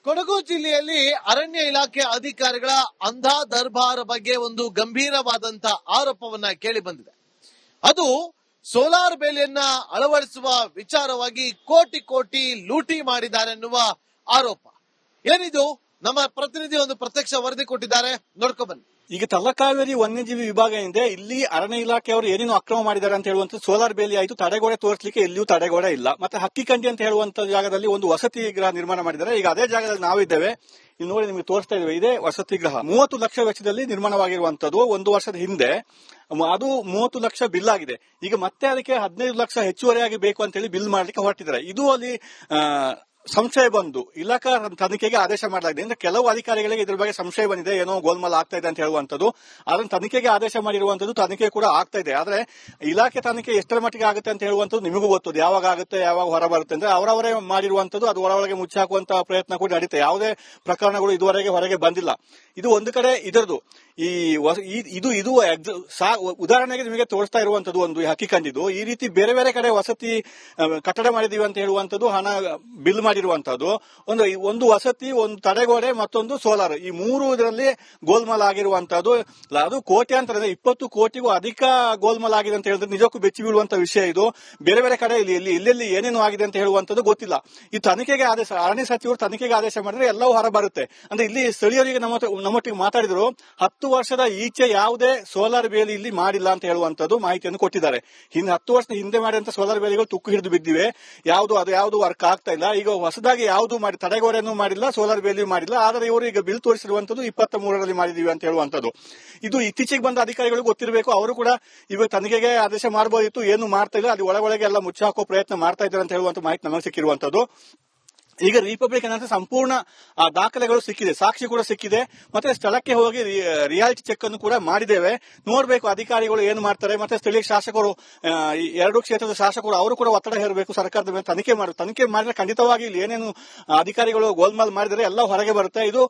ಕೊಡಗು ಜಿಲ್ಲೆಯಲ್ಲಿ ಅರಣ್ಯ ಇಲಾಖೆ ಅಧಿಕಾರಿಗಳ ಅಂಧ ದರ್ಬಾರ್ ಬಗ್ಗೆ ಒಂದು ಗಂಭೀರವಾದಂತ ಆರೋಪವನ್ನ ಕೇಳಿ ಬಂದಿದೆ. ಅದು ಸೋಲಾರ್ ಬೇಲಿಯನ್ನ ಅಳವಡಿಸುವ ವಿಚಾರವಾಗಿ ಕೋಟಿ ಕೋಟಿ ಲೂಟಿ ಮಾಡಿದ್ದಾರೆ ಎನ್ನುವ ಆರೋಪ. ಏನಿದು? ನಮ್ಮ ಪ್ರತಿನಿಧಿ ಒಂದು ಪ್ರತ್ಯಕ್ಷ ವರದಿ ಕೊಟ್ಟಿದ್ದಾರೆ, ನೋಡ್ಕೊಂಡ್ ಬನ್ನಿ. ಈಗ ತಲಕಾವೇರಿ ವನ್ಯಜೀವಿ ವಿಭಾಗ ಏನಿದೆ, ಇಲ್ಲಿ ಅರಣ್ಯ ಇಲಾಖೆಯವರು ಏನೇನು ಅಕ್ರಮ ಮಾಡಿದ್ದಾರೆ ಅಂತ ಹೇಳುವಂತ ಸೋಲಾರ್ ಬೇಲಿ ಆಯ್ತು, ತಡೆಗೋಡೆ ತೋರಿಸಲಿಕ್ಕೆ ಎಲ್ಲಿಯೂ ತಡೆಗೋಡೆ ಇಲ್ಲ. ಮತ್ತೆ ಹಕ್ಕಿಕಂಡಿ ಅಂತ ಹೇಳುವಂತ ಜಾಗದಲ್ಲಿ ಒಂದು ವಸತಿ ಗೃಹ ನಿರ್ಮಾಣ ಮಾಡಿದ್ದಾರೆ. ಈಗ ಅದೇ ಜಾಗದಲ್ಲಿ ನಾವಿದ್ದೇವೆ, ಇಲ್ಲಿ ನೋಡಿ ನಿಮಗೆ ತೋರಿಸ್ತಾ ಇದ್ದೇವೆ. ಇದೇ ವಸತಿ ಗೃಹ 30 ಲಕ್ಷ ವೆಚ್ಚದಲ್ಲಿ ನಿರ್ಮಾಣವಾಗಿರುವಂತದ್ದು. 1 ವರ್ಷದ ಹಿಂದೆ ಅದು 30 ಲಕ್ಷ ಬಿಲ್ ಆಗಿದೆ. ಈಗ ಮತ್ತೆ ಅದಕ್ಕೆ 15 ಲಕ್ಷ ಹೆಚ್ಚುವರಿಯಾಗಿ ಬೇಕು ಅಂತ ಹೇಳಿ ಬಿಲ್ ಮಾಡ್ಲಿಕ್ಕೆ ಹೊರಟಿದ್ದಾರೆ. ಇದು ಅಲ್ಲಿ ಸಂಶಯ ಬಂದು ಇಲಾಖಾ ತನಿಖೆಗೆ ಆದೇಶ ಮಾಡಲಾಗಿದೆ. ಅಂದ್ರೆ ಕೆಲವು ಅಧಿಕಾರಿಗಳಿಗೆ ಇದ್ರ ಬಗ್ಗೆ ಸಂಶಯ ಬಂದಿದೆ, ಏನೋ ಗೋಲ್ಮಾಲ್ ಆಗ್ತಾ ಇದೆ ಅಂತ ಹೇಳುವಂತದ್ದು. ಅದನ್ನು ತನಿಖೆಗೆ ಆದೇಶ ಮಾಡಿರುವಂತದ್ದು, ತನಿಖೆ ಕೂಡ ಆಗ್ತಾ ಇದೆ. ಆದ್ರೆ ಇಲಾಖೆ ತನಿಖೆ ಎಷ್ಟರ ಮಟ್ಟಿಗೆ ಆಗುತ್ತೆ ಅಂತ ಹೇಳುವಂತದ್ದು ನಿಮಗೂ ಗೊತ್ತು. ಯಾವಾಗ ಆಗುತ್ತೆ, ಯಾವಾಗ ಹೊರ ಬರುತ್ತೆ ಅಂದ್ರೆ ಅವರವರೇ ಮಾಡಿರುವಂತದ್ದು. ಅದು ಒಳಗೆ ಮುಚ್ಚಾಕುವಂತಹ ಪ್ರಯತ್ನ ಕೂಡ ನಡೀತೆ. ಯಾವುದೇ ಪ್ರಕರಣಗಳು ಇದುವರೆಗೆ ಹೊರಗೆ ಬಂದಿಲ್ಲ. ಇದು ಒಂದು ಕಡೆ ಇದರದು ಇದು ಉದಾಹರಣೆಗೆ ನಿಮಗೆ ತೋರಿಸ್ತಾ ಇರುವಂತದ್ದು ಒಂದು ಹಕ್ಕಿಕಂಡಿದ್ದು. ಈ ರೀತಿ ಬೇರೆ ಬೇರೆ ಕಡೆ ವಸತಿ ಕಟ್ಟಡ ಮಾಡಿದೀವಿ ಅಂತ ಹೇಳುವಂತದ್ದು, ಹಣ ಬಿಲ್ ಮಾಡಿರುವಂತದ್ದು. ಒಂದು ವಸತಿ, ಒಂದು ತಡೆಗೋಡೆ, ಮತ್ತೊಂದು ಸೋಲಾರ್, ಈ 3 ಇದರಲ್ಲಿ ಗೋಲ್ಮಾಲ್ ಆಗಿರುವಂತದ್ದು. ಅದು ಕೋಟ್ಯಾಂತರ 20 ಕೋಟಿಗೂ ಅಧಿಕ ಗೋಲ್ಮಾಲ್ ಆಗಿದೆ ಅಂತ ಹೇಳಿದ್ರೆ ನಿಜಕ್ಕೂ ಬೆಚ್ಚಿ ಬೀಳುವಂತ ವಿಷಯ ಇದು. ಬೇರೆ ಬೇರೆ ಕಡೆ ಎಲ್ಲೆಲ್ಲಿ ಏನೇನು ಆಗಿದೆ ಅಂತ ಹೇಳುವಂತದ್ದು ಗೊತ್ತಿಲ್ಲ. ಈ ತನಿಖೆಗೆ ಆದೇಶ, ಅರಣ್ಯ ಸಚಿವರು ತನಿಖೆಗೆ ಆದೇಶ ಮಾಡಿದ್ರೆ ಎಲ್ಲವೂ ಹೊರ ಬರುತ್ತೆ. ಅಂದ್ರೆ ಇಲ್ಲಿ ಸ್ಥಳೀಯರಿಗೆ ನಮ್ಮೊಟ್ಟಿಗೆ ಮಾತಾಡಿದ್ರು, 10 ವರ್ಷದ ಈಚೆ ಯಾವುದೇ ಸೋಲಾರ್ ಬೇಲಿ ಇಲ್ಲಿ ಮಾಡಿಲ್ಲ ಅಂತ ಹೇಳುವಂತದ್ದು ಮಾಹಿತಿಯನ್ನು ಕೊಟ್ಟಿದ್ದಾರೆ. 10 ವರ್ಷದ ಹಿಂದೆ ಮಾಡಿದಂತ ಸೋಲಾರ್ ಬೇಲಿಗಳು ತುಕ್ಕು ಹಿಡಿದು ಬಿದ್ದಿವೆ. ಯಾವುದು ವರ್ಕ್ ಆಗ್ತಾ ಇಲ್ಲ. ಈಗ ಹೊಸದಾಗಿ ಯಾವುದು ಮಾಡಿ, ತಡೆಗೋಡೆಯನ್ನು ಮಾಡಿಲ್ಲ, ಸೋಲಾರ್ ಬೇಲಿ ಮಾಡಿಲ್ಲ. ಆದರೆ ಇವರು ಈಗ ಬಿಲ್ ತೋರಿಸಿರುವಂತದ್ದು 23ರಲ್ಲಿ ಮಾಡಿದೀವಿ ಅಂತ ಹೇಳುವಂತದ್ದು. ಇದು ಇತ್ತೀಚೆಗೆ ಬಂದ ಅಧಿಕಾರಿಗಳು ಗೊತ್ತಿರಬೇಕು. ಅವರು ಕೂಡ ಇವಾಗ ತನಿಖೆಗೆ ಆದೇಶ ಮಾಡಬಹುದಿತ್ತು, ಏನು ಮಾಡ್ತಾ ಇಲ್ಲ. ಅದು ಒಳಗೆ ಎಲ್ಲ ಮುಚ್ಚಾಕೋ ಪ್ರಯತ್ನ ಮಾಡ್ತಾ ಇದ್ದಾರೆ ಅಂತ ಹೇಳುವಂತ ಮಾಹಿತಿ ನಮಗೆ ಸಿಕ್ಕಿರುವಂತದ್ದು. ಈಗ ರಿಪಬ್ಲಿಕ್ ಅಂತ ಸಂಪೂರ್ಣ ದಾಖಲೆಗಳು ಸಿಕ್ಕಿದೆ, ಸಾಕ್ಷಿ ಕೂಡ ಸಿಕ್ಕಿದೆ. ಮತ್ತೆ ಸ್ಥಳಕ್ಕೆ ಹೋಗಿ ರಿಯಾಲಿಟಿ ಚೆಕ್ ಅನ್ನು ಕೂಡ ಮಾಡಿದ್ದೇವೆ. ನೋಡಬೇಕು ಅಧಿಕಾರಿಗಳು ಏನು ಮಾಡ್ತಾರೆ. ಮತ್ತೆ ಸ್ಥಳೀಯ ಶಾಸಕರು, 2 ಕ್ಷೇತ್ರದ ಶಾಸಕರು, ಅವರು ಕೂಡ ಒತ್ತಡ ಹೇರಬೇಕು ಸರ್ಕಾರದ ಮೇಲೆ. ತನಿಖೆ ಮಾಡಿದ್ರೆ ಖಂಡಿತವಾಗಿ ಇಲ್ಲಿ ಏನೇನು ಅಧಿಕಾರಿಗಳು ಗೋಲ್ಮಾಲ್ ಮಾಡಿದರೆ ಎಲ್ಲ ಹೊರಗೆ ಬರುತ್ತೆ. ಇದು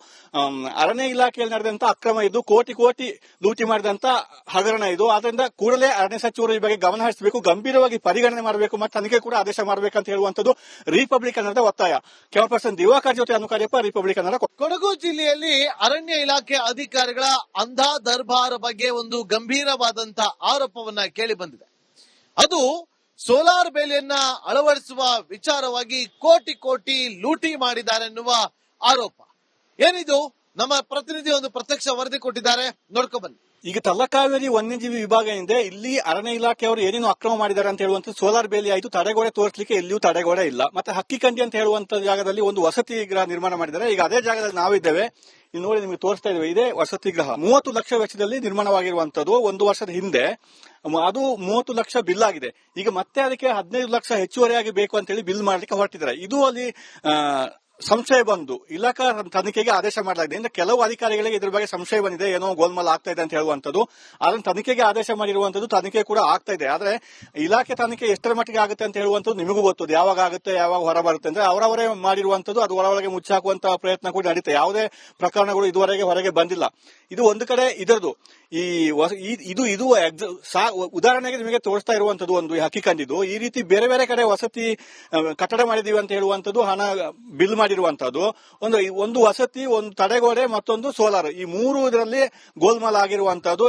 ಅರಣ್ಯ ಇಲಾಖೆಯಲ್ಲಿ ನಡೆದಂತ ಅಕ್ರಮ, ಇದು ಕೋಟಿ ಕೋಟಿ ಲೂಟಿ ಮಾಡಿದಂತ ಹಗರಣ ಇದು. ಆದ್ರಿಂದ ಕೂಡಲೇ ಅರಣ್ಯ ಸಚಿವರು ಈ ಬಗ್ಗೆ ಗಮನ ಹರಿಸಬೇಕು, ಗಂಭೀರವಾಗಿ ಪರಿಗಣನೆ ಮಾಡಬೇಕು, ಮತ್ತೆ ತನಿಖೆ ಕೂಡ ಆದೇಶ ಮಾಡಬೇಕಂತ ಹೇಳುವಂತದ್ದು ರಿಪಬ್ಲಿಕ್ ಅನ್ನೋದ ಒತ್ತಾಯ. ಕ್ಯಾಮರಾ ದಿವಾಕರ್ ಜೊತೆ ಅನುಕಾರ್ಯಪ್ಪ, ರಿಪಬ್ಲಿಕ್ ಕನ್ನಡ. ಕೊಡಗು ಜಿಲ್ಲೆಯಲ್ಲಿ ಅರಣ್ಯ ಇಲಾಖೆ ಅಧಿಕಾರಿಗಳ ಅಂಧ ದರ್ಬಾರ್ ಬಗ್ಗೆ ಒಂದು ಗಂಭೀರವಾದಂತ ಆರೋಪವನ್ನ ಕೇಳಿ ಬಂದಿದೆ. ಅದು ಸೋಲಾರ್ ಬೇಲಿಯನ್ನ ಅಳವಡಿಸುವ ವಿಚಾರವಾಗಿ ಕೋಟಿ ಕೋಟಿ ಲೂಟಿ ಮಾಡಿದ್ದಾರೆ ಎನ್ನುವ ಆರೋಪ. ಏನಿದು? ನಮ್ಮ ಪ್ರತಿನಿಧಿ ಒಂದು ಪ್ರತ್ಯಕ್ಷ ವರದಿ ಕೊಟ್ಟಿದ್ದಾರೆ, ನೋಡ್ಕೊಂಡ್ ಬನ್ನಿ. ಈಗ ತಲಕಾವೇರಿ ವನ್ಯಜೀವಿ ವಿಭಾಗ ಏನಿದೆ, ಇಲ್ಲಿ ಅರಣ್ಯ ಇಲಾಖೆಯವರು ಏನೇನು ಅಕ್ರಮ ಮಾಡಿದ್ದಾರೆ ಅಂತ ಹೇಳುವಂತ ಸೋಲಾರ್ ಬೇಲಿ ಆಯ್ತು, ತಡೆಗೋಡೆ ತೋರಿಸಲಿಕ್ಕೆ ಎಲ್ಲಿಯೂ ತಡೆಗೋಡೆ ಇಲ್ಲ. ಮತ್ತೆ ಹಕ್ಕಿಕಂಡಿ ಅಂತ ಹೇಳುವಂತ ಜಾಗದಲ್ಲಿ ಒಂದು ವಸತಿ ಗೃಹ ನಿರ್ಮಾಣ ಮಾಡಿದ್ದಾರೆ. ಈಗ ಅದೇ ಜಾಗದಲ್ಲಿ ನಾವಿದ್ದೇವೆ, ಇಲ್ಲಿ ನೋಡಿ ನಿಮಗೆ ತೋರಿಸ್ತಾ ಇದ್ದೇವೆ. ಇದೇ ವಸತಿ ಗೃಹ 30 ಲಕ್ಷ ವೆಚ್ಚದಲ್ಲಿ ನಿರ್ಮಾಣವಾಗಿರುವಂತದ್ದು. 1 ವರ್ಷದ ಹಿಂದೆ ಅದು 30 ಲಕ್ಷ ಬಿಲ್ ಆಗಿದೆ. ಈಗ ಮತ್ತೆ ಅದಕ್ಕೆ 15 ಲಕ್ಷ ಹೆಚ್ಚುವರಿಯಾಗಿ ಬೇಕು ಅಂತ ಹೇಳಿ ಬಿಲ್ ಮಾಡ್ಲಿಕ್ಕೆ ಹೊರಟಿದ್ದಾರೆ. ಇದು ಅಲ್ಲಿ ಸಂಶಯ ಬಂದು ಇಲಾಖಾ ತನಿಖೆಗೆ ಆದೇಶ ಮಾಡಲಾಗಿದೆ. ಅಂದ್ರೆ ಕೆಲವು ಅಧಿಕಾರಿಗಳಿಗೆ ಇದ್ರ ಬಗ್ಗೆ ಸಂಶಯ ಬಂದಿದೆ, ಏನೋ ಗೋಲ್ಮಾಲ್ ಆಗ್ತಾ ಇದೆ ಅಂತ ಹೇಳುವಂತದ್ದು. ಅದನ್ನು ತನಿಖೆಗೆ ಆದೇಶ ಮಾಡಿರುವಂತದ್ದು, ತನಿಖೆ ಕೂಡ ಆಗ್ತಾ ಇದೆ. ಆದ್ರೆ ಇಲಾಖೆ ತನಿಖೆ ಎಷ್ಟರ ಮಟ್ಟಿಗೆ ಆಗುತ್ತೆ ಅಂತ ಹೇಳುವಂತದ್ದು ನಿಮಗೂ ಗೊತ್ತು. ಯಾವಾಗ ಆಗುತ್ತೆ, ಯಾವಾಗ ಹೊರ ಬರುತ್ತೆ ಅಂದ್ರೆ ಅವರವರೇ ಮಾಡಿರುವಂತದ್ದು. ಅದು ಒಳಗೆ ಮುಚ್ಚಾಕುವಂತಹ ಪ್ರಯತ್ನ ಕೂಡ ನಡೀತೆ. ಯಾವುದೇ ಪ್ರಕರಣಗಳು ಇದುವರೆಗೆ ಹೊರಗೆ ಬಂದಿಲ್ಲ. ಇದು ಒಂದು ಕಡೆ ಇದರದು ಇದು ಉದಾಹರಣೆಗೆ ನಿಮಗೆ ತೋರಿಸ್ತಾ ಇರುವಂತದ್ದು ಒಂದು ಹಕ್ಕಿಕಂಡಿದ್ದು. ಈ ರೀತಿ ಬೇರೆ ಬೇರೆ ಕಡೆ ವಸತಿ ಕಟ್ಟಡ ಮಾಡಿದೀವಿ ಅಂತ ಹೇಳುವಂತದ್ದು, ಹಣ ಬಿಲ್ ಮಾಡಿರುವಂತದ್ದು. ಒಂದು ವಸತಿ, ಒಂದು ತಡೆಗೋಡೆ, ಮತ್ತೊಂದು ಸೋಲಾರ್, ಈ 3 ಇದರಲ್ಲಿ ಗೋಲ್ಮಾಲ್ ಆಗಿರುವಂತದ್ದು.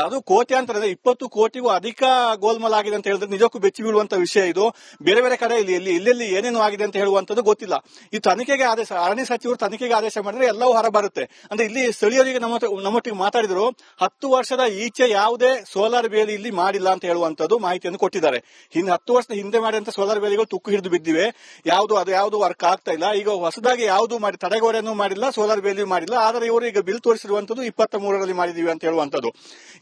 ಅದು ಕೋಟ್ಯಾಂತರ 20 ಕೋಟಿಗೂ ಅಧಿಕ ಗೋಲ್ಮಾಲ್ ಆಗಿದೆ ಅಂತ ಹೇಳಿದ್ರೆ ನಿಜಕ್ಕೂ ಬೆಚ್ಚಿ ಬೀಳುವಂತ ವಿಷಯ ಇದು. ಬೇರೆ ಬೇರೆ ಕಡೆ ಎಲ್ಲೆಲ್ಲಿ ಏನೇನು ಆಗಿದೆ ಅಂತ ಹೇಳುವಂತದ್ದು ಗೊತ್ತಿಲ್ಲ. ಈ ತನಿಖೆಗೆ ಆದೇಶ, ಅರಣ್ಯ ಸಚಿವರು ತನಿಖೆಗೆ ಆದೇಶ ಮಾಡಿದ್ರೆ ಎಲ್ಲವೂ ಹೊರ ಬರುತ್ತೆ. ಅಂದ್ರೆ ಇಲ್ಲಿ ಸ್ಥಳೀಯರಿಗೆ ನಮ್ಮೊಟ್ಟಿಗೆ ಮಾತಾಡಿದ್ರು, 10 ವರ್ಷದ ಈಚೆ ಯಾವುದೇ ಸೋಲಾರ್ ಬೇಲಿ ಇಲ್ಲಿ ಮಾಡಿಲ್ಲ ಅಂತ ಹೇಳುವಂತದ್ದು ಮಾಹಿತಿಯನ್ನು ಕೊಟ್ಟಿದ್ದಾರೆ. 10 ವರ್ಷದ ಹಿಂದೆ ಮಾಡಿದಂತ ಸೋಲಾರ್ ಬೇಲಿಗಳು ತುಕ್ಕು ಹಿಡಿದು ಬಿದ್ದಿವೆ. ಯಾವುದು ವರ್ಕ್ ಆಗ್ತಾ ಇಲ್ಲ. ಈಗ ಹೊಸದಾಗಿ ಯಾವುದು ಮಾಡಿ, ತಡೆಗೋಡೆಯನ್ನು ಮಾಡಿಲ್ಲ, ಸೋಲಾರ್ ಬೇಲಿ ಮಾಡಿಲ್ಲ. ಆದರೆ ಇವರು ಈಗ ಬಿಲ್ ತೋರಿಸಿರುವಂತದ್ದು 23ರಲ್ಲಿ ಮಾಡಿದೀವಿ ಅಂತ ಹೇಳುವಂತದ್ದು.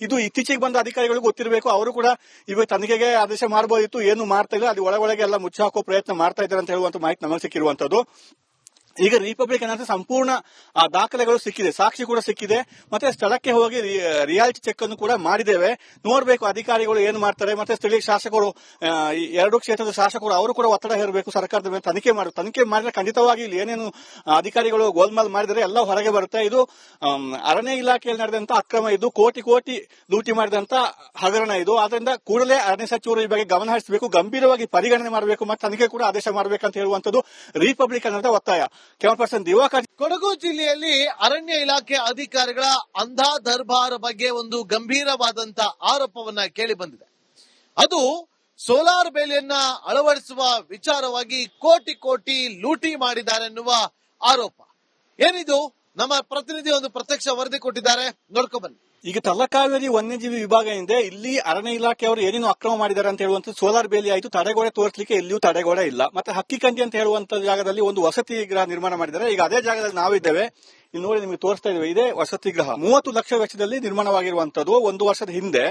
ಇದು ಇತ್ತೀಚೆಗೆ ಬಂದ ಅಧಿಕಾರಿಗಳು ಗೊತ್ತಿರಬೇಕು. ಅವರು ಕೂಡ ಇವಾಗ ತನಿಖೆಗೆ ಆದೇಶ ಮಾಡಬಹುದಿತ್ತು, ಏನು ಮಾಡ್ತಾ ಇಲ್ಲ. ಅದು ಒಳಗೆ ಎಲ್ಲ ಮುಚ್ಚಾಕೋ ಪ್ರಯತ್ನ ಮಾಡ್ತಾ ಇದ್ದಾರೆ ಅಂತ ಹೇಳುವಂತ ಮಾಹಿತಿ ನಮಗೆ ಸಿಕ್ಕಿರುವಂತದ್ದು. ಈಗ ರಿಪಬ್ಲಿಕ್ ಅಂತ ಸಂಪೂರ್ಣ ದಾಖಲೆಗಳು ಸಿಕ್ಕಿದೆ, ಸಾಕ್ಷಿ ಕೂಡ ಸಿಕ್ಕಿದೆ. ಮತ್ತೆ ಸ್ಥಳಕ್ಕೆ ಹೋಗಿ ರಿಯಾಲಿಟಿ ಚೆಕ್ ಅನ್ನು ಕೂಡ ಮಾಡಿದ್ದೇವೆ. ನೋಡಬೇಕು ಅಧಿಕಾರಿಗಳು ಏನು ಮಾಡ್ತಾರೆ. ಮತ್ತೆ ಸ್ಥಳೀಯ ಶಾಸಕರು, 2 ಕ್ಷೇತ್ರದ ಶಾಸಕರು, ಅವರು ಕೂಡ ಒತ್ತಡ ಹೇರಬೇಕು ಸರ್ಕಾರದ ಮೇಲೆ. ತನಿಖೆ ಮಾಡಿದ್ರೆ ಖಂಡಿತವಾಗಿ ಇಲ್ಲಿ ಏನೇನು ಅಧಿಕಾರಿಗಳು ಗೋಲ್ಮಾಲ್ ಮಾಡಿದರೆ ಎಲ್ಲ ಹೊರಗೆ ಬರುತ್ತೆ. ಇದು ಅರಣ್ಯ ಇಲಾಖೆಯಲ್ಲಿ ನಡೆದಂತ ಅಕ್ರಮ, ಇದು ಕೋಟಿ ಕೋಟಿ ಲೂಟಿ ಮಾಡಿದಂತ ಹಗರಣ ಇದು. ಆದ್ರಿಂದ ಕೂಡಲೇ ಅರಣ್ಯ ಸಚಿವರು ಈ ಬಗ್ಗೆ ಗಮನ ಹರಿಸಬೇಕು, ಗಂಭೀರವಾಗಿ ಪರಿಗಣನೆ ಮಾಡಬೇಕು, ಮತ್ತೆ ತನಿಖೆ ಕೂಡ ಆದೇಶ ಮಾಡಬೇಕಂತ ಹೇಳುವಂತದ್ದು ರಿಪಬ್ಲಿಕ್ ಅನ್ನೋದ ಒತ್ತಾಯ. Camera person Diwakar. ಕೊಡಗು ಜಿಲ್ಲೆಯಲ್ಲಿ ಅರಣ್ಯ ಇಲಾಖೆ ಅಧಿಕಾರಿಗಳ ಅಂಧಾ ದರ್ಬಾರ್ ಬಗ್ಗೆ ಒಂದು ಗಂಭೀರವಾದಂತ ಆರೋಪವನ್ನ ಕೇಳಿ ಬಂದಿದೆ. ಅದು ಸೋಲಾರ್ ಬೇಲಿಯನ್ನ ಅಳವಡಿಸುವ ವಿಚಾರವಾಗಿ ಕೋಟಿ ಕೋಟಿ ಲೂಟಿ ಮಾಡಿದ್ದಾರೆ ಎನ್ನುವ ಆರೋಪ. ಏನಿದು? ನಮ್ಮ ಪ್ರತಿನಿಧಿ ಒಂದು ಪ್ರತ್ಯಕ್ಷ ವರದಿ ಕೊಟ್ಟಿದ್ದಾರೆ, ನೋಡ್ಕೊಂಡ್ ಬನ್ನಿ. ಈಗ ತಲಕಾವೇರಿ ವನ್ಯಜೀವಿ ವಿಭಾಗ ಇದೆ, ಇಲ್ಲಿ ಅರಣ್ಯ ಇಲಾಖೆಯವರು ಏನೇನು ಅಕ್ರಮ ಮಾಡಿದ್ದಾರೆ ಅಂತ ಹೇಳುವಂತ ಸೋಲಾರ್ ಬೇಲಿ ಆಯ್ತು, ತಡೆಗೋಡೆ ತೋರಿಸಲಿಕ್ಕೆ ಎಲ್ಲಿಯೂ ತಡೆಗೋಡೆ ಇಲ್ಲ. ಮತ್ತೆ ಹಕ್ಕಿಕಂಡಿ ಅಂತ ಹೇಳುವಂತ ಜಾಗದಲ್ಲಿ ಒಂದು ವಸತಿ ಗೃಹ ನಿರ್ಮಾಣ ಮಾಡಿದ್ದಾರೆ. ಈಗ ಅದೇ ಜಾಗದಲ್ಲಿ ನಾವಿದ್ದೇವೆ, ಇಲ್ಲಿ ನೋಡಿ ನಿಮಗೆ ತೋರಿಸ್ತಾ ಇದ್ದೇವೆ. ಇದೇ ವಸತಿ ಗೃಹ 30 ಲಕ್ಷ ವೆಚ್ಚದಲ್ಲಿ ನಿರ್ಮಾಣವಾಗಿರುವಂತದ್ದು. 1 ವರ್ಷದ ಹಿಂದೆ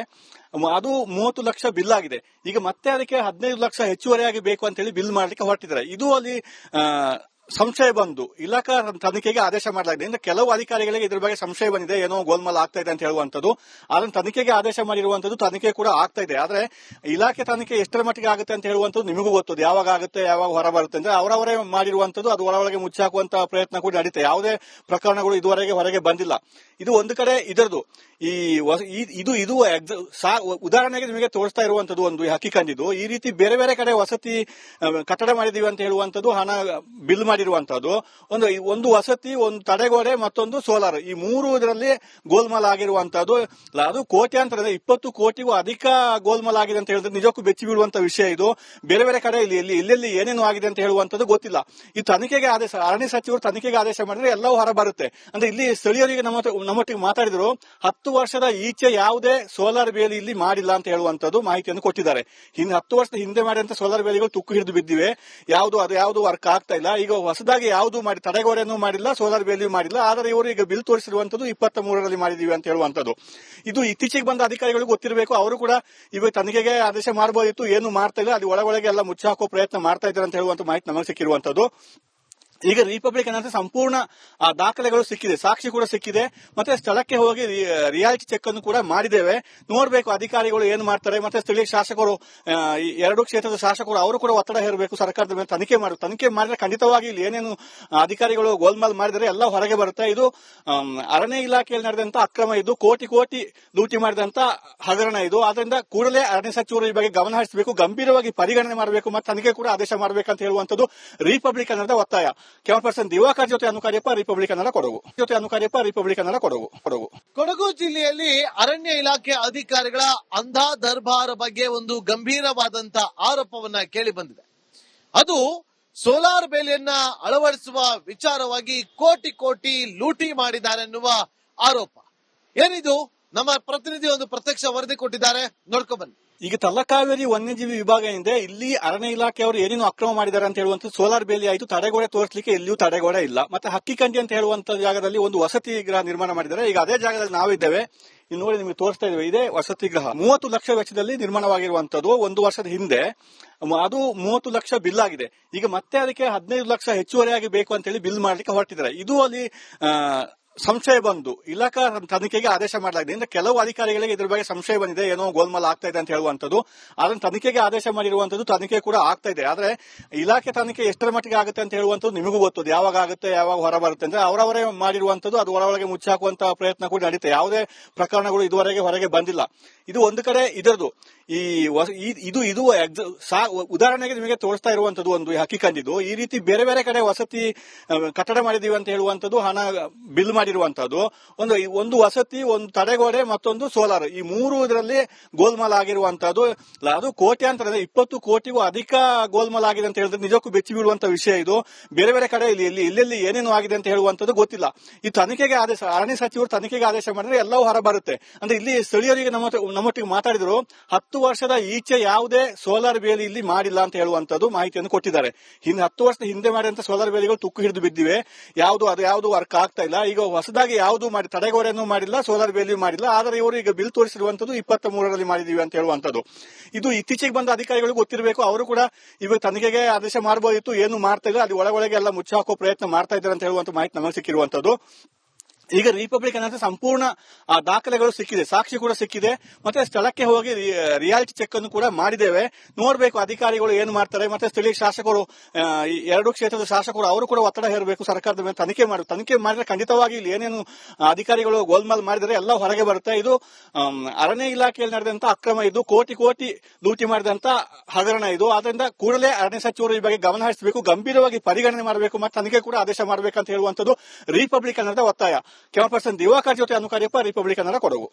ಅದು 30 ಲಕ್ಷ ಬಿಲ್ ಆಗಿದೆ. ಈಗ ಮತ್ತೆ ಅದಕ್ಕೆ 15 ಲಕ್ಷ ಹೆಚ್ಚುವರಿಯಾಗಿ ಬೇಕು ಅಂತ ಹೇಳಿ ಬಿಲ್ ಮಾಡ್ಲಿಕ್ಕೆ ಹೊರಟಿದ್ದಾರೆ. ಇದು ಅಲ್ಲಿ ಸಂಶಯ ಬಂದು ಇಲಾಖಾ ತನಿಖೆಗೆ ಆದೇಶ ಮಾಡಲಾಗಿದೆ. ಇನ್ನು ಕೆಲವು ಅಧಿಕಾರಿಗಳಿಗೆ ಇದ್ರ ಬಗ್ಗೆ ಸಂಶಯ ಬಂದಿದೆ, ಏನೋ ಗೋಲ್ಮಾಲ್ ಆಗ್ತಾ ಇದೆ ಅಂತ ಹೇಳುವಂತದ್ದು. ಅದನ್ನು ತನಿಖೆಗೆ ಆದೇಶ ಮಾಡಿರುವಂತದ್ದು, ತನಿಖೆ ಕೂಡ ಆಗ್ತಾ ಇದೆ. ಆದ್ರೆ ಇಲಾಖೆ ತನಿಖೆ ಎಷ್ಟರ ಮಟ್ಟಿಗೆ ಆಗುತ್ತೆ ಅಂತ ಹೇಳುವಂತದ್ದು ನಿಮಗೂ ಗೊತ್ತದು, ಯಾವಾಗ ಆಗುತ್ತೆ ಯಾವಾಗ ಹೊರ ಬರುತ್ತೆ ಅಂದ್ರೆ ಅವರವರೇ ಮಾಡಿರುವಂತದ್ದು. ಅದು ಒಳಗೆ ಮುಚ್ಚಾಕುವಂತ ಪ್ರಯತ್ನ ಕೂಡ ನಡೀತೆ. ಯಾವುದೇ ಪ್ರಕರಣಗಳು ಇದುವರೆಗೆ ಹೊರಗೆ ಬಂದಿಲ್ಲ. ಇದು ಒಂದು ಕಡೆ ಇದರದು ಇದು ಉದಾಹರಣೆಗೆ ನಿಮಗೆ ತೋರಿಸ್ತಾ ಇರುವಂತದ್ದು ಒಂದು ಹಕ್ಕಿಕಂಡಿದ್ದು. ಈ ರೀತಿ ಬೇರೆ ಬೇರೆ ಕಡೆ ವಸತಿ ಕಟ್ಟಡ ಮಾಡಿದೀವಿ ಅಂತ ಹೇಳುವಂತದ್ದು, ಹಣ ಬಿಲ್ ಮಾಡಿರುವಂತದ್ದು. ಒಂದು ವಸತಿ, ಒಂದು ತಡೆಗೋಡೆ, ಮತ್ತೊಂದು ಸೋಲಾರ್, ಈ 3 ಇದರಲ್ಲಿ ಗೋಲ್ಮಾಲ್ ಆಗಿರುವಂತದ್ದು. ಅದು ಕೋಟ್ಯಾಂತರ 20 ಕೋಟಿಗೂ ಅಧಿಕ ಗೋಲ್ಮಾಲ್ ಆಗಿದೆ ಅಂತ ಹೇಳಿದ್ರೆ ನಿಜಕ್ಕೂ ಬೆಚ್ಚಿ ಬೀಳುವಂತ ವಿಷಯ ಇದು. ಬೇರೆ ಬೇರೆ ಕಡೆ ಎಲ್ಲೆಲ್ಲಿ ಏನೇನು ಆಗಿದೆ ಅಂತ ಹೇಳುವಂತದ್ದು ಗೊತ್ತಿಲ್ಲ. ಈ ತನಿಖೆಗೆ ಆದೇಶ, ಅರಣ್ಯ ಸಚಿವರು ತನಿಖೆಗೆ ಆದೇಶ ಮಾಡಿದ್ರೆ ಎಲ್ಲವೂ ಹೊರ ಬರುತ್ತೆ ಅಂದ್ರೆ ಇಲ್ಲಿ ಸ್ಥಳೀಯರಿಗೆ ನಮ್ಮೊಟ್ಟಿಗೆ ಮಾತಾಡಿದ್ರು. 10 ವರ್ಷದ ಈಚೆ ಯಾವುದೇ ಸೋಲಾರ್ ಬೇಲಿ ಇಲ್ಲಿ ಮಾಡಿಲ್ಲ ಅಂತ ಹೇಳುವಂತದ್ದು ಮಾಹಿತಿಯನ್ನು ಕೊಟ್ಟಿದ್ದಾರೆ. 10 ವರ್ಷದ ಹಿಂದೆ ಮಾಡಿದಂತ ಸೋಲಾರ್ ಬೇಲಿಗಳು ತುಕ್ಕು ಹಿಡಿದು ಬಿದ್ದಿವೆ, ಯಾವುದು ವರ್ಕ್ ಆಗ್ತಾ ಇಲ್ಲ. ಈಗ ಹೊಸದಾಗಿ ಯಾವುದು ಮಾಡಿ, ತಡೆಗೋಡೆಯನ್ನು ಮಾಡಿಲ್ಲ, ಸೋಲಾರ್ ಬೇಲಿಯೂ ಮಾಡಿಲ್ಲ. ಆದರೆ ಇವರು ಈಗ ಬಿಲ್ ತೋರಿಸಿರುವಂತದ್ದು 23ರಲ್ಲಿ ಮಾಡಿದೀವಿ ಅಂತ ಹೇಳುವಂತದ್ದು. ಇದು ಇತ್ತೀಚೆಗೆ ಬಂದ ಅಧಿಕಾರಿಗಳು ಗೊತ್ತಿರಬೇಕು. ಅವರು ಕೂಡ ಇವಾಗ ತನಿಖೆಗೆ ಆದೇಶ ಮಾಡಬಹುದಿತ್ತು, ಏನು ಮಾಡ್ತಾ ಇಲ್ಲ. ಅದು ಒಳಗೊಳಗೆ ಎಲ್ಲ ಮುಚ್ಚಾಕೋ ಪ್ರಯತ್ನ ಮಾಡ್ತಾ ಇದ್ದಾರೆ ಅಂತ ಹೇಳುವಂತ ಮಾಹಿತಿ ನಮಗೆ ಸಿಕ್ಕಿರುವಂತದ್ದು. ಈಗ ರಿಪಬ್ಲಿಕ್ ಅನ್ನೋ ಸಂಪೂರ್ಣ ದಾಖಲೆಗಳು ಸಿಕ್ಕಿದೆ, ಸಾಕ್ಷಿ ಕೂಡ ಸಿಕ್ಕಿದೆ. ಮತ್ತೆ ಸ್ಥಳಕ್ಕೆ ಹೋಗಿ ರಿಯಾಲಿಟಿ ಚೆಕ್ ಅನ್ನು ಕೂಡ ಮಾಡಿದ್ದೇವೆ. ನೋಡ್ಬೇಕು ಅಧಿಕಾರಿಗಳು ಏನು ಮಾಡ್ತಾರೆ. ಮತ್ತೆ ಸ್ಥಳೀಯ ಶಾಸಕರು, 2 ಕ್ಷೇತ್ರದ ಶಾಸಕರು, ಅವರು ಕೂಡ ಒತ್ತಡ ಹೇರಬೇಕು ಸರ್ಕಾರದ ಮೇಲೆ. ತನಿಖೆ ಮಾಡಿದ್ರೆ ಖಂಡಿತವಾಗಿ ಇಲ್ಲಿ ಏನೇನು ಅಧಿಕಾರಿಗಳು ಗೋಲ್ಮಾಲ್ ಮಾಡಿದರೆ ಎಲ್ಲ ಹೊರಗೆ ಬರುತ್ತೆ. ಇದು ಅರಣ್ಯ ಇಲಾಖೆಯಲ್ಲಿ ನಡೆದಂತ ಅಕ್ರಮ, ಇದು ಕೋಟಿ ಕೋಟಿ ಲೂಟಿ ಮಾಡಿದಂತ ಹಗರಣ ಇದು. ಆದ್ರಿಂದ ಕೂಡಲೇ ಅರಣ್ಯ ಸಚಿವರು ಈ ಬಗ್ಗೆ ಗಮನ ಹರಿಸಬೇಕು, ಗಂಭೀರವಾಗಿ ಪರಿಗಣನೆ ಮಾಡಬೇಕು, ಮತ್ತೆ ತನಿಖೆ ಕೂಡ ಆದೇಶ ಮಾಡಬೇಕಂತ ಹೇಳುವಂತದ್ದು ರಿಪಬ್ಲಿಕ್ ಅನ್ನೋದ ಒತ್ತಾಯ. ಕ್ಯಾಮರಾ ಪರ್ಸನ್ ದಿವಾಕರ್ ಜೊತೆ ಅನುಕಾರ್ಯಪ್ಪ, ರಿಪಬ್ಲಿಕ್ ಕನ್ನಡ, ಕೊಡಗು. ಕೊಡಗು ಜಿಲ್ಲೆಯಲ್ಲಿ ಅರಣ್ಯ ಇಲಾಖೆ ಅಧಿಕಾರಿಗಳ ಅಂಧಾ ದರ್ಬಾರ್ ಬಗ್ಗೆ ಒಂದು ಗಂಭೀರವಾದಂತ ಆರೋಪವನ್ನ ಕೇಳಿ ಬಂದಿದೆ. ಅದು ಸೋಲಾರ್ ಬೇಲಿಯನ್ನ ಅಳವಡಿಸುವ ವಿಚಾರವಾಗಿ ಕೋಟಿ ಕೋಟಿ ಲೂಟಿ ಮಾಡಿದ್ದಾರೆ ಎನ್ನುವ ಆರೋಪ. ಏನಿದು? ನಮ್ಮ ಪ್ರತಿನಿಧಿ ಒಂದು ಪ್ರತ್ಯಕ್ಷ ವರದಿ ಕೊಟ್ಟಿದ್ದಾರೆ, ನೋಡ್ಕೊಂಡ್ ಬನ್ನಿ. ಈಗ ತಲಕಾವೇರಿ ವನ್ಯಜೀವಿ ವಿಭಾಗ ಇದೆ, ಇಲ್ಲಿ ಅರಣ್ಯ ಇಲಾಖೆಯವರು ಏನೇನು ಅಕ್ರಮ ಮಾಡಿದ್ದಾರೆ ಅಂತ ಹೇಳುವಂತ ಸೋಲಾರ್ ಬೇಲಿ ಆಯ್ತು, ತಡೆಗೋಡೆ ತೋರಿಸಲಿಕ್ಕೆ ಎಲ್ಲಿಯೂ ತಡೆಗೋಡೆ ಇಲ್ಲ. ಮತ್ತೆ ಹಕ್ಕಿಕಂಡಿ ಅಂತ ಹೇಳುವಂತ ಜಾಗದಲ್ಲಿ ಒಂದು ವಸತಿ ಗೃಹ ನಿರ್ಮಾಣ ಮಾಡಿದ್ದಾರೆ. ಈಗ ಅದೇ ಜಾಗದಲ್ಲಿ ನಾವಿದ್ದೇವೆ, ಇಲ್ಲಿ ನೋಡಿ ನಿಮಗೆ ತೋರಿಸ್ತಾ ಇದ್ದೇವೆ. ಇದೇ ವಸತಿ ಗೃಹ 30 ಲಕ್ಷ ವೆಚ್ಚದಲ್ಲಿ ನಿರ್ಮಾಣವಾಗಿರುವಂತದ್ದು. 1 ವರ್ಷದ ಹಿಂದೆ ಅದು 30 ಲಕ್ಷ ಬಿಲ್ ಆಗಿದೆ. ಈಗ ಮತ್ತೆ ಅದಕ್ಕೆ 15 ಲಕ್ಷ ಹೆಚ್ಚುವರಿಯಾಗಿ ಬೇಕು ಅಂತ ಹೇಳಿ ಬಿಲ್ ಮಾಡ್ಲಿಕ್ಕೆ ಹೊರಟಿದ್ದಾರೆ. ಇದು ಅಲ್ಲಿ ಸಂಶಯ ಬಂದು ಇಲಾಖಾ ತನಿಖೆಗೆ ಆದೇಶ ಮಾಡಲಾಗಿದೆ. ಇನ್ನು ಕೆಲವು ಅಧಿಕಾರಿಗಳಿಗೆ ಇದ್ರ ಬಗ್ಗೆ ಸಂಶಯ ಬಂದಿದೆ, ಏನೋ ಗೋಲ್ಮಾಲ್ ಆಗ್ತಾ ಇದೆ ಅಂತ ಹೇಳುವಂತದ್ದು. ಅದನ್ನು ತನಿಖೆಗೆ ಆದೇಶ ಮಾಡಿರುವಂತದ್ದು, ತನಿಖೆ ಕೂಡ ಆಗ್ತಾ ಇದೆ. ಆದ್ರೆ ಇಲಾಖೆ ತನಿಖೆ ಎಷ್ಟರ ಮಟ್ಟಿಗೆ ಆಗುತ್ತೆ ಅಂತ ಹೇಳುವಂತದ್ದು ನಿಮಗೂ ಗೊತ್ತದು, ಯಾವಾಗ ಆಗುತ್ತೆ ಯಾವಾಗ ಹೊರ ಬರುತ್ತೆ ಅಂದ್ರೆ ಅವರವರೇ ಮಾಡಿರುವಂತದ್ದು. ಅದು ಒಳಗೆ ಮುಚ್ಚಾಕುವಂತ ಪ್ರಯತ್ನ ಕೂಡ ನಡೀತೆ. ಯಾವುದೇ ಪ್ರಕರಣಗಳು ಇದುವರೆಗೆ ಹೊರಗೆ ಬಂದಿಲ್ಲ. ಇದು ಒಂದು ಕಡೆ ಇದರದು ಇದು ಉದಾಹರಣೆಗೆ ನಿಮಗೆ ತೋರಿಸ್ತಾ ಇರುವಂತದ್ದು ಒಂದು ಹಕ್ಕಿಕಂಡಿದ್ದು. ಈ ರೀತಿ ಬೇರೆ ಬೇರೆ ಕಡೆ ವಸತಿ ಕಟ್ಟಡ ಮಾಡಿದೀವಿ ಅಂತ ಹೇಳುವಂತದ್ದು, ಹಣ ಬಿಲ್ ಮಾಡಿರುವಂತದ್ದು. ಒಂದು ವಸತಿ, ಒಂದು ತಡೆಗೋಡೆ, ಮತ್ತೊಂದು ಸೋಲಾರ್, ಈ 3 ಇದರಲ್ಲಿ ಗೋಲ್ಮಾಲ್ ಆಗಿರುವಂತದ್ದು. ಅದು ಕೋಟ್ಯಾಂತರ 20 ಕೋಟಿಗೂ ಅಧಿಕ ಗೋಲ್ಮಾಲ್ ಆಗಿದೆ ಅಂತ ಹೇಳಿದ್ರೆ ನಿಜಕ್ಕೂ ಬೆಚ್ಚಿ ಬೀಳುವಂತ ವಿಷಯ ಇದು. ಬೇರೆ ಬೇರೆ ಕಡೆ ಎಲ್ಲೆಲ್ಲಿ ಏನೇನು ಆಗಿದೆ ಅಂತ ಹೇಳುವಂತದ್ದು ಗೊತ್ತಿಲ್ಲ. ಈ ತನಿಖೆಗೆ ಆದೇಶ, ಅರಣ್ಯ ಸಚಿವರು ತನಿಖೆಗೆ ಆದೇಶ ಮಾಡಿದ್ರೆ ಎಲ್ಲವೂ ಹೊರ ಬರುತ್ತೆ ಅಂದ್ರೆ ಇಲ್ಲಿ ಸ್ಥಳೀಯರಿಗೆ ನಮ್ಮೊಟ್ಟಿಗೆ ಮಾತಾಡಿದ್ರು. 10 ವರ್ಷದ ಈಚೆ ಯಾವುದೇ ಸೋಲಾರ್ ಬೇಲಿ ಇಲ್ಲಿ ಮಾಡಿಲ್ಲ ಅಂತ ಹೇಳುವಂತದ್ದು ಮಾಹಿತಿಯನ್ನು ಕೊಟ್ಟಿದ್ದಾರೆ. 10 ವರ್ಷದ ಹಿಂದೆ ಮಾಡಿದಂತ ಸೋಲಾರ್ ಬೇಲಿಗಳು ತುಕ್ಕು ಹಿಡಿದು ಬಿದ್ದಿವೆ, ಯಾವುದು ವರ್ಕ್ ಆಗ್ತಾ ಇಲ್ಲ. ಈಗ ಹೊಸದಾಗಿ ಯಾವುದು ಮಾಡಿ, ತಡೆಗೋಡೆಯನ್ನು ಮಾಡಿಲ್ಲ, ಸೋಲಾರ್ ಬೇಲಿಯೂ ಮಾಡಿಲ್ಲ. ಆದರೆ ಇವರು ಈಗ ಬಿಲ್ ತೋರಿಸಿರುವಂತದ್ದು 23ರಲ್ಲಿ ಮಾಡಿದೀವಿ ಅಂತ ಹೇಳುವಂತದ್ದು. ಇದು ಇತ್ತೀಚೆಗೆ ಬಂದ ಅಧಿಕಾರಿಗಳು ಗೊತ್ತಿರಬೇಕು. ಅವರು ಕೂಡ ಇವಾಗ ತನಿಖೆಗೆ ಆದೇಶ ಮಾಡಬಹುದಿತ್ತು, ಏನು ಮಾಡ್ತಾ ಇಲ್ಲ. ಅದು ಒಳಗೊಳಗೆ ಎಲ್ಲ ಮುಚ್ಚಾಕೋ ಪ್ರಯತ್ನ ಮಾಡ್ತಾ ಇದ್ದಾರೆ ಅಂತ ಹೇಳುವಂತ ಮಾಹಿತಿ ನಮಗೆ ಸಿಕ್ಕಿರುವಂತದ್ದು. ಈಗ ರಿಪಬ್ಲಿಕ್ ಅನ್ನೋ ಸಂಪೂರ್ಣ ದಾಖಲೆಗಳು ಸಿಕ್ಕಿದೆ, ಸಾಕ್ಷಿ ಕೂಡ ಸಿಕ್ಕಿದೆ, ಮತ್ತೆ ಸ್ಥಳಕ್ಕೆ ಹೋಗಿ ರಿಯಾಲಿಟಿ ಚೆಕ್ ಅನ್ನು ಕೂಡ ಮಾಡಿದ್ದೇವೆ. ನೋಡ್ಬೇಕು ಅಧಿಕಾರಿಗಳು ಏನು ಮಾಡ್ತಾರೆ. ಮತ್ತೆ ಸ್ಥಳೀಯ ಶಾಸಕರು, ಈ ಎರಡು ಕ್ಷೇತ್ರದ ಶಾಸಕರು ಅವರು ಕೂಡ ಒತ್ತಡ ಹೇರಬೇಕು ಸರ್ಕಾರದ ಮೇಲೆ. ತನಿಖೆ ಮಾಡಿದ್ರೆ ಖಂಡಿತವಾಗಿ ಇಲ್ಲಿ ಏನೇನು ಅಧಿಕಾರಿಗಳು ಗೋಲ್ಮಾಲ್ ಮಾಡಿದರೆ ಎಲ್ಲ ಹೊರಗೆ ಬರುತ್ತೆ. ಇದು ಅರಣ್ಯ ಇಲಾಖೆಯಲ್ಲಿ ನಡೆದಂತ ಅಕ್ರಮ, ಇದು ಕೋಟಿ ಕೋಟಿ ಲೂಟಿ ಮಾಡಿದಂತ ಹಗರಣ ಇದು. ಆದ್ರಿಂದ ಕೂಡಲೇ ಅರಣ್ಯ ಸಚಿವರು ಈ ಬಗ್ಗೆ ಗಮನ ಹರಿಸಬೇಕು, ಗಂಭೀರವಾಗಿ ಪರಿಗಣನೆ ಮಾಡಬೇಕು, ಮತ್ತೆ ತನಿಖೆ ಕೂಡ ಆದೇಶ ಮಾಡಬೇಕಂತ ಹೇಳುವಂತದ್ದು ರಿಪಬ್ಲಿಕ್ ಅನ್ನೋದ ಒತ್ತಾಯ. ಕ್ಯಾಮರಾ ಪರ್ಸನ್ ದಿವಾಕರ್ ಜೊತೆ ಅನುಕಾರ್ಯಪ್ಪ, ರಿಪಬ್ಲಿಕ್ ಕನ್ನಡ, ಕೊಡಗು.